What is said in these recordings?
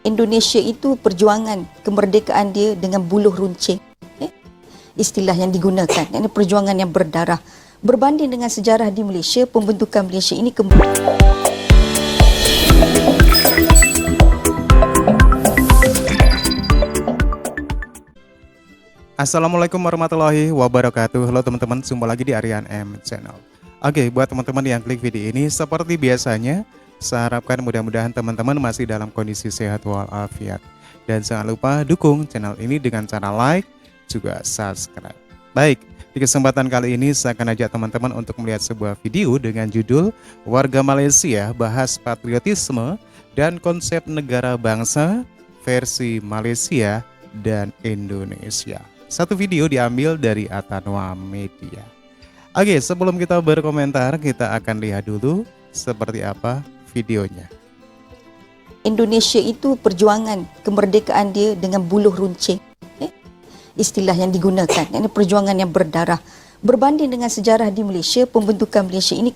Indonesia itu perjuangan kemerdekaan dia dengan buluh runcing. Istilah yang digunakan, ini perjuangan yang berdarah. Berbanding dengan sejarah di Malaysia, pembentukan Malaysia ini Assalamualaikum warahmatullahi wabarakatuh. Halo teman-teman, jumpa lagi di Aryan M Channel. Oke, buat teman-teman yang klik video ini, seperti biasanya, saya harapkan mudah-mudahan teman-teman masih dalam kondisi sehat walafiat. Dan jangan lupa dukung channel ini dengan cara like, juga subscribe. Baik, di kesempatan kali ini saya akan ajak teman-teman untuk melihat sebuah video dengan judul Warga Malaysia Bahas Patriotisme dan Konsep Negara Bangsa versi Malaysia dan Indonesia. Satu video diambil dari Atanwa Media. Oke, sebelum kita berkomentar, kita akan lihat dulu seperti apa videonya. Indonesia itu perjuangan kemerdekaan dia dengan buluh runcing. Istilah yang digunakan, ini perjuangan yang berdarah. Berbanding dengan sejarah di Malaysia, pembentukan Malaysia ini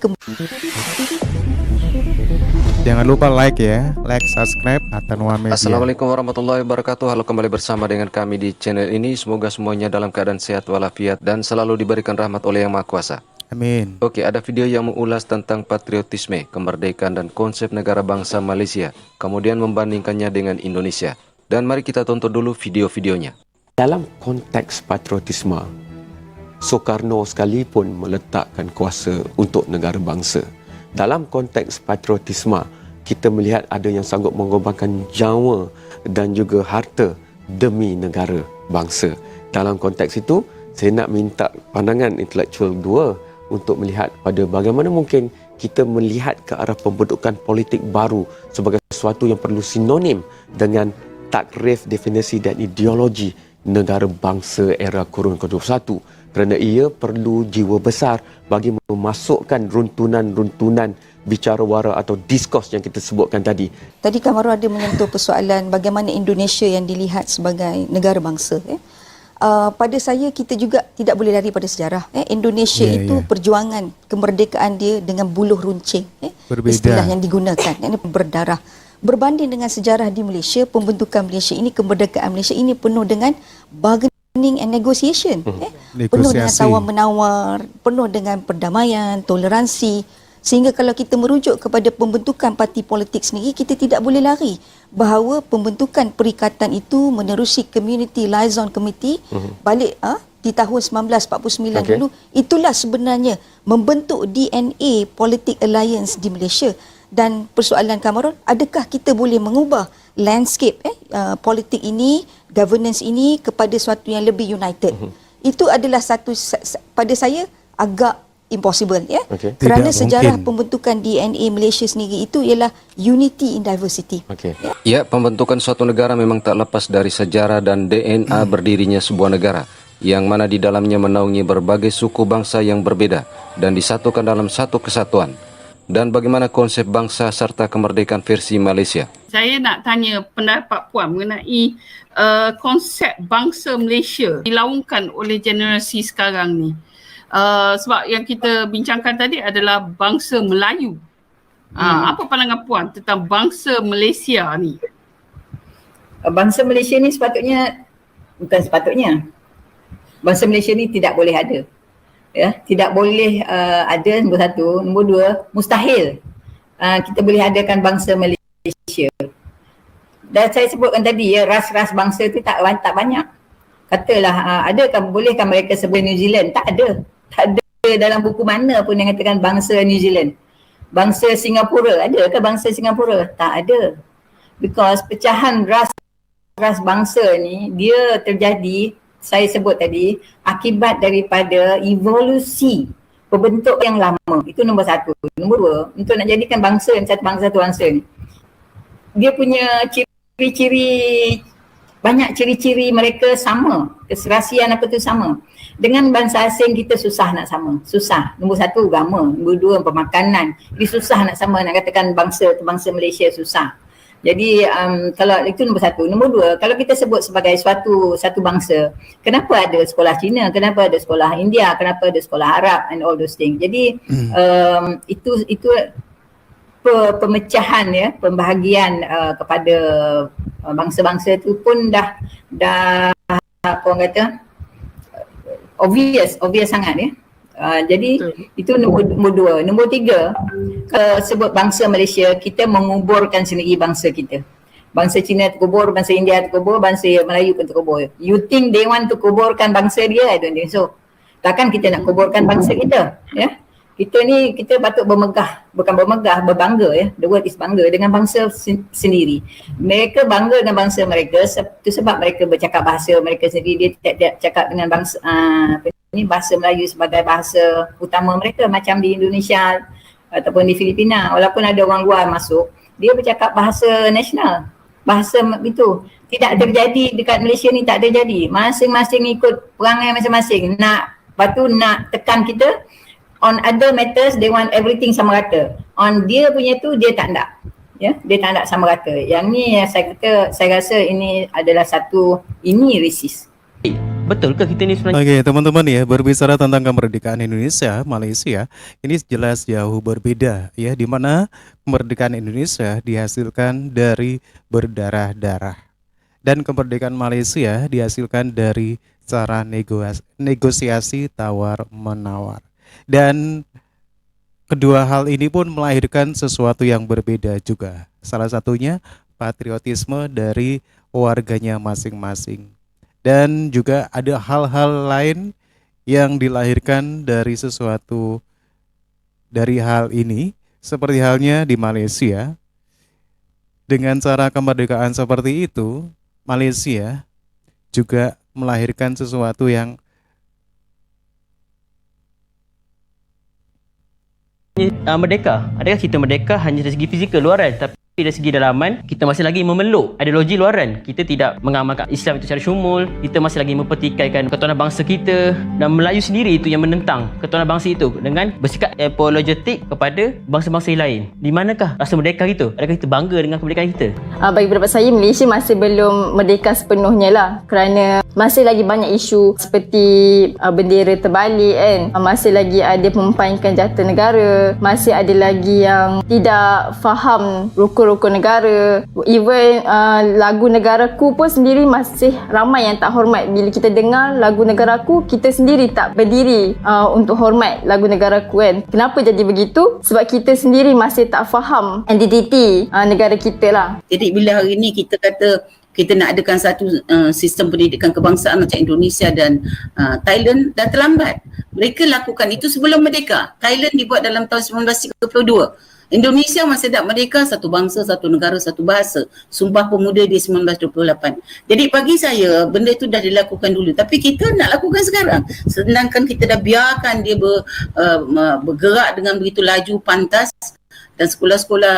Jangan lupa like ya, like, subscribe Atanwa Media. Assalamualaikum warahmatullahi wabarakatuh. Halo, kembali bersama dengan kami di channel ini. Semoga semuanya dalam keadaan sehat walafiat dan selalu diberikan rahmat oleh Yang Maha Kuasa. Amin. Oke, ada video yang mengulas tentang patriotisme, kemerdekaan dan konsep negara bangsa Malaysia, kemudian membandingkannya dengan Indonesia. Dan mari kita tonton dulu video-videonya. Dalam konteks patriotisme, Soekarno sekalipun meletakkan kuasa untuk negara bangsa. Dalam konteks patriotisme, kita melihat ada yang sanggup mengorbankan nyawa dan juga harta demi negara bangsa. Dalam konteks itu, saya nak minta pandangan intelektual dua untuk melihat pada bagaimana mungkin kita melihat ke arah pembentukan politik baru sebagai sesuatu yang perlu sinonim dengan takrif, definisi dan ideologi negara bangsa era Kurun ke-21, kerana ia perlu jiwa besar bagi memasukkan runtunan-runtunan bicara wara atau diskurs yang kita sebutkan tadi. Tadi Kamarul ada menyentuh persoalan bagaimana Indonesia yang dilihat sebagai negara bangsa. Pada saya, kita juga tidak boleh lari pada sejarah. Indonesia itu perjuangan kemerdekaan dia dengan buluh runcing. Istilah yang digunakan, ini berdarah. Berbanding dengan sejarah di Malaysia, pembentukan Malaysia ini, kemerdekaan Malaysia ini penuh dengan bargaining and negotiation. Penuh dengan tawar-menawar, penuh dengan perdamaian, toleransi. Sehingga kalau kita merujuk kepada pembentukan parti politik sendiri, kita tidak boleh lari bahawa pembentukan perikatan itu menerusi Community Liaison Committee balik di tahun 1949 dulu. Itulah sebenarnya membentuk DNA Politik Alliance di Malaysia. Dan persoalan Kamarul, adakah kita boleh mengubah landscape politik ini, governance ini kepada sesuatu yang lebih united? Itu adalah satu, pada saya, agak impossible ya. Kerana sejarah pembentukan DNA Malaysia sendiri itu ialah unity in diversity. Ya, pembentukan suatu negara memang tak lepas dari sejarah dan DNA berdirinya sebuah negara, yang mana di dalamnya menaungi berbagai suku bangsa yang berbeda dan disatukan dalam satu kesatuan. Dan bagaimana konsep bangsa serta kemerdekaan versi Malaysia? Saya nak tanya pendapat Puan mengenai konsep bangsa Malaysia dilaungkan oleh generasi sekarang ni. Sebab yang kita bincangkan tadi adalah bangsa Melayu. Apa pandangan Puan tentang bangsa Malaysia ni? Bangsa Malaysia ni bukan sepatutnya. Bangsa Malaysia ni tidak boleh ada. Ya, tidak boleh ada, nombor satu. Nombor dua, mustahil kita boleh adakan bangsa Malaysia. Dan saya sebutkan tadi ya, ras-ras bangsa tu tak banyak. Katalah bolehkah mereka sebelah New Zealand? Tak ada dalam buku mana pun yang katakan bangsa New Zealand. Bangsa Singapura, adakah bangsa Singapura? Tak ada. Because pecahan ras bangsa ni dia terjadi, saya sebut tadi, akibat daripada evolusi pembentuk yang lama. Itu nombor satu. Nombor dua, untuk nak jadikan bangsa yang satu bangsa ni, dia punya ciri-ciri, banyak ciri-ciri mereka sama. Keserasian apa tu sama. Dengan bangsa asing kita susah nak sama. Susah. Nombor satu, agama. Nombor dua, pemakanan. Jadi susah nak sama, nak katakan bangsa tu bangsa Malaysia susah. Jadi kalau itu nombor satu. Nombor dua, kalau kita sebut sebagai satu bangsa, kenapa ada sekolah Cina, kenapa ada sekolah India, kenapa ada sekolah Arab and all those things. Jadi itu pemecahan ya, pembahagian kepada bangsa-bangsa tu pun dah apa orang kata obvious sangat ya. Jadi itu nombor dua. Nombor tiga, sebut bangsa Malaysia, kita menguburkan sendiri bangsa kita. Bangsa Cina terkubur, bangsa India terkubur, bangsa Melayu pun terkubur. You think they want to kuburkan bangsa dia? I don't think so. Takkan kita nak kuburkan bangsa kita, ya? Kita patut berbangga ya. The word is bangga dengan bangsa sendiri. Mereka bangga dengan bangsa mereka, itu sebab mereka bercakap bahasa mereka sendiri. Dia tidak cakap dengan bangsa bahasa Melayu sebagai bahasa utama mereka macam di Indonesia ataupun di Filipina. Walaupun ada orang luar masuk, dia bercakap bahasa nasional. Bahasa itu tidak terjadi dekat Malaysia ni, tak terjadi. Masing-masing ikut perangai masing-masing. Lepas tu nak tekan kita. On other matters, they want everything sama rata. On dia punya tu, dia tak nak. Ya, dia tak nak sama rata. Yang ni yang saya rasa ini adalah ini resis. Betul ke kita ni sebenarnya? Oke, teman-teman ya, berbicara tentang kemerdekaan Indonesia, Malaysia, ini jelas jauh berbeda ya, di mana kemerdekaan Indonesia dihasilkan dari berdarah-darah dan kemerdekaan Malaysia dihasilkan dari cara negosiasi tawar-menawar. Dan kedua hal ini pun melahirkan sesuatu yang berbeda juga. Salah satunya patriotisme dari warganya masing-masing. Dan juga ada hal-hal lain yang dilahirkan dari hal ini, seperti halnya di Malaysia. Dengan cara kemerdekaan seperti itu, Malaysia juga melahirkan sesuatu yang merdeka. Adakah kita merdeka hanya dari segi fizikal luaran, tapi dari segi dalaman kita masih lagi memeluk ideologi luaran. Kita tidak mengamalkan Islam itu secara syumul. Kita masih lagi mempertikaikan ketuhanan bangsa kita, dan Melayu sendiri itu yang menentang ketuhanan bangsa itu dengan bersikap apologetik kepada bangsa-bangsa lain. Di manakah rasa merdeka itu? Adakah kita bangga dengan kemerdekaan kita? Bagi pendapat saya, Malaysia masih belum merdeka sepenuhnya lah, kerana masih lagi banyak isu seperti bendera terbalik kan, masih lagi ada mempermainkan jata negara, masih ada lagi yang tidak faham rukun-rukun negara. Even lagu negaraku pun sendiri masih ramai yang tak hormat. Bila kita dengar lagu negaraku, kita sendiri tak berdiri untuk hormat lagu negaraku kan. Kenapa jadi begitu? Sebab kita sendiri masih tak faham identiti negara kita lah. Jadi bila hari ni kita kata kita nak adakan satu sistem pendidikan kebangsaan macam Indonesia dan Thailand, dah terlambat. Mereka lakukan itu sebelum merdeka. Thailand dibuat dalam tahun 1932. Indonesia masih tak merdeka, satu bangsa, satu negara, satu bahasa. Sumpah Pemuda di 1928. Jadi bagi saya, benda itu dah dilakukan dulu. Tapi kita nak lakukan sekarang. Sedangkan kita dah biarkan dia bergerak dengan begitu laju, pantas. Dan sekolah-sekolah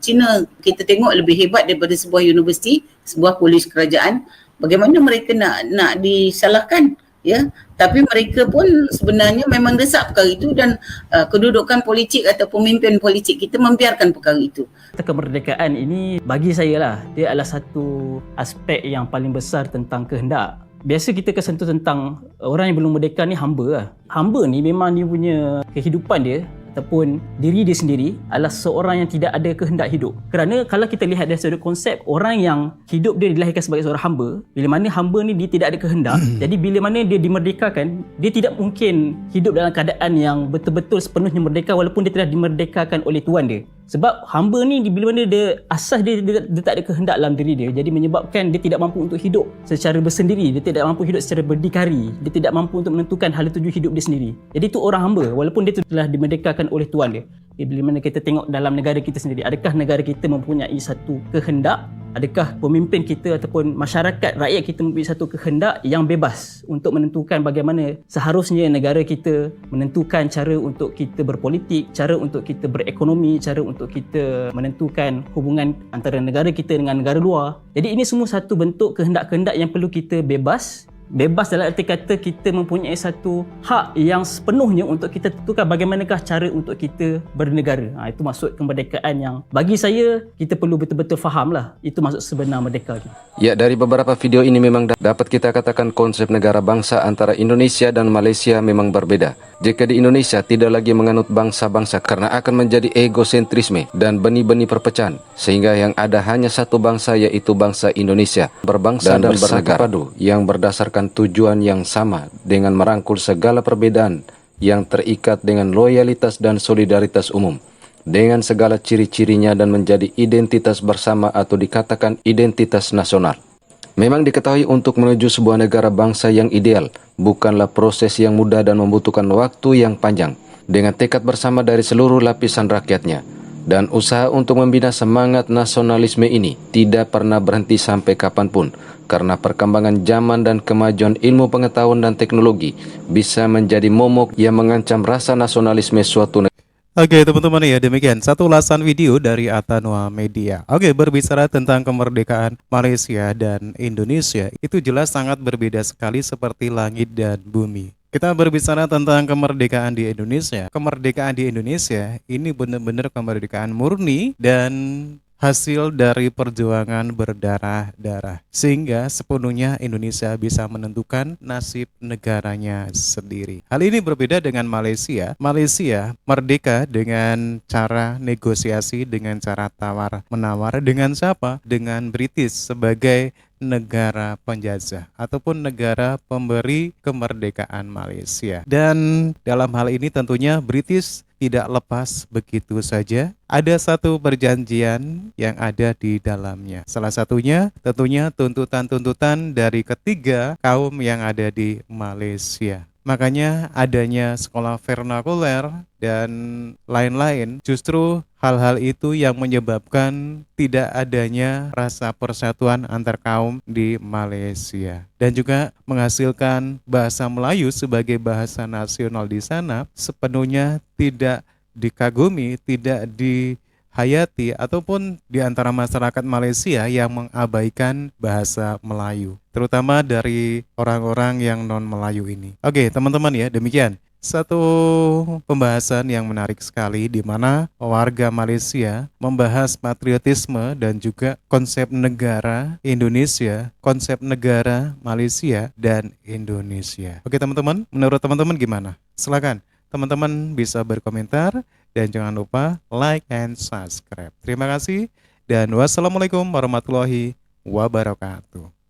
Cina kita tengok lebih hebat daripada sebuah universiti, sebuah polis kerajaan. Bagaimana mereka nak disalahkan, ya? Tapi mereka pun sebenarnya memang desak perkara itu, dan kedudukan politik atau pemimpin politik kita membiarkan perkara itu. Kemerdekaan ini bagi saya lah, dia adalah satu aspek yang paling besar tentang kehendak. Biasa kita kesentuh tentang orang yang belum merdeka ni hamba lah. Hamba ni memang dia punya kehidupan dia ataupun diri dia sendiri adalah seorang yang tidak ada kehendak hidup. Kerana kalau kita lihat dari sudut konsep, orang yang hidup dia dilahirkan sebagai seorang hamba, bila mana hamba ni dia tidak ada kehendak, jadi bila mana dia dimerdekakan, dia tidak mungkin hidup dalam keadaan yang betul-betul sepenuhnya merdeka walaupun dia telah dimerdekakan oleh tuan dia. Sebab hamba ni bila mana dia asas dia tak ada kehendak dalam diri dia, jadi menyebabkan dia tidak mampu untuk hidup secara bersendiri, dia tidak mampu hidup secara berdikari, dia tidak mampu untuk menentukan hala tuju hidup dia sendiri. Jadi itu orang hamba walaupun dia telah dimerdekakan oleh tuan dia. Bila mana kita tengok dalam negara kita sendiri, adakah negara kita mempunyai satu kehendak? Adakah pemimpin kita ataupun masyarakat, rakyat kita mempunyai satu kehendak yang bebas untuk menentukan bagaimana seharusnya negara kita menentukan cara untuk kita berpolitik, cara untuk kita berekonomi, cara untuk kita menentukan hubungan antara negara kita dengan negara luar. Jadi ini semua satu bentuk kehendak-kehendak yang perlu kita bebas dalam arti kata kita mempunyai satu hak yang sepenuhnya untuk kita tentukan bagaimanakah cara untuk kita bernegara. Itu maksud kemerdekaan yang bagi saya kita perlu betul-betul faham lah. Itu maksud sebenar merdeka kita. Ya, dari beberapa video ini memang dapat kita katakan konsep negara bangsa antara Indonesia dan Malaysia memang berbeda. Jika di Indonesia tidak lagi menganut bangsa-bangsa karena akan menjadi egosentrisme dan benih-benih perpecahan, sehingga yang ada hanya satu bangsa yaitu bangsa Indonesia, berbangsa dan bernegara padu yang berdasarkan tujuan yang sama dengan merangkul segala perbedaan yang terikat dengan loyalitas dan solidaritas umum, dengan segala ciri-cirinya dan menjadi identitas bersama atau dikatakan identitas nasional. Memang diketahui untuk menuju sebuah negara bangsa yang ideal bukanlah proses yang mudah dan membutuhkan waktu yang panjang, dengan tekad bersama dari seluruh lapisan rakyatnya. Dan usaha untuk membina semangat nasionalisme ini tidak pernah berhenti sampai kapanpun, karena perkembangan zaman dan kemajuan ilmu pengetahuan dan teknologi bisa menjadi momok yang mengancam rasa nasionalisme suatu negara. Oke teman-teman ya, demikian satu ulasan video dari Atanua Media. Oke, berbicara tentang kemerdekaan Malaysia dan Indonesia, itu jelas sangat berbeda sekali seperti langit dan bumi. Kita berbicara tentang kemerdekaan di Indonesia. Kemerdekaan di Indonesia ini benar-benar kemerdekaan murni dan hasil dari perjuangan berdarah-darah, sehingga sepenuhnya Indonesia bisa menentukan nasib negaranya sendiri. Hal ini berbeda dengan Malaysia. Malaysia merdeka dengan cara negosiasi, dengan cara tawar-menawar. Dengan siapa? Dengan British sebagai negara penjajah ataupun negara pemberi kemerdekaan Malaysia. Dan dalam hal ini tentunya British tidak lepas begitu saja. Ada satu perjanjian yang ada di dalamnya. Salah satunya tentunya tuntutan-tuntutan dari ketiga kaum yang ada di Malaysia. Makanya adanya sekolah vernakuler dan lain-lain, justru hal-hal itu yang menyebabkan tidak adanya rasa persatuan antar kaum di Malaysia. Dan juga menghasilkan bahasa Melayu sebagai bahasa nasional di sana sepenuhnya tidak dikagumi, tidak dihayati, ataupun di antara masyarakat Malaysia yang mengabaikan bahasa Melayu, terutama dari orang-orang yang non-Melayu ini. Oke, teman-teman ya, demikian satu pembahasan yang menarik sekali di mana warga Malaysia membahas patriotisme dan juga konsep negara Indonesia, konsep negara Malaysia dan Indonesia. Oke teman-teman, menurut teman-teman gimana? Silakan teman-teman bisa berkomentar dan jangan lupa like and subscribe. Terima kasih dan wassalamualaikum warahmatullahi wabarakatuh.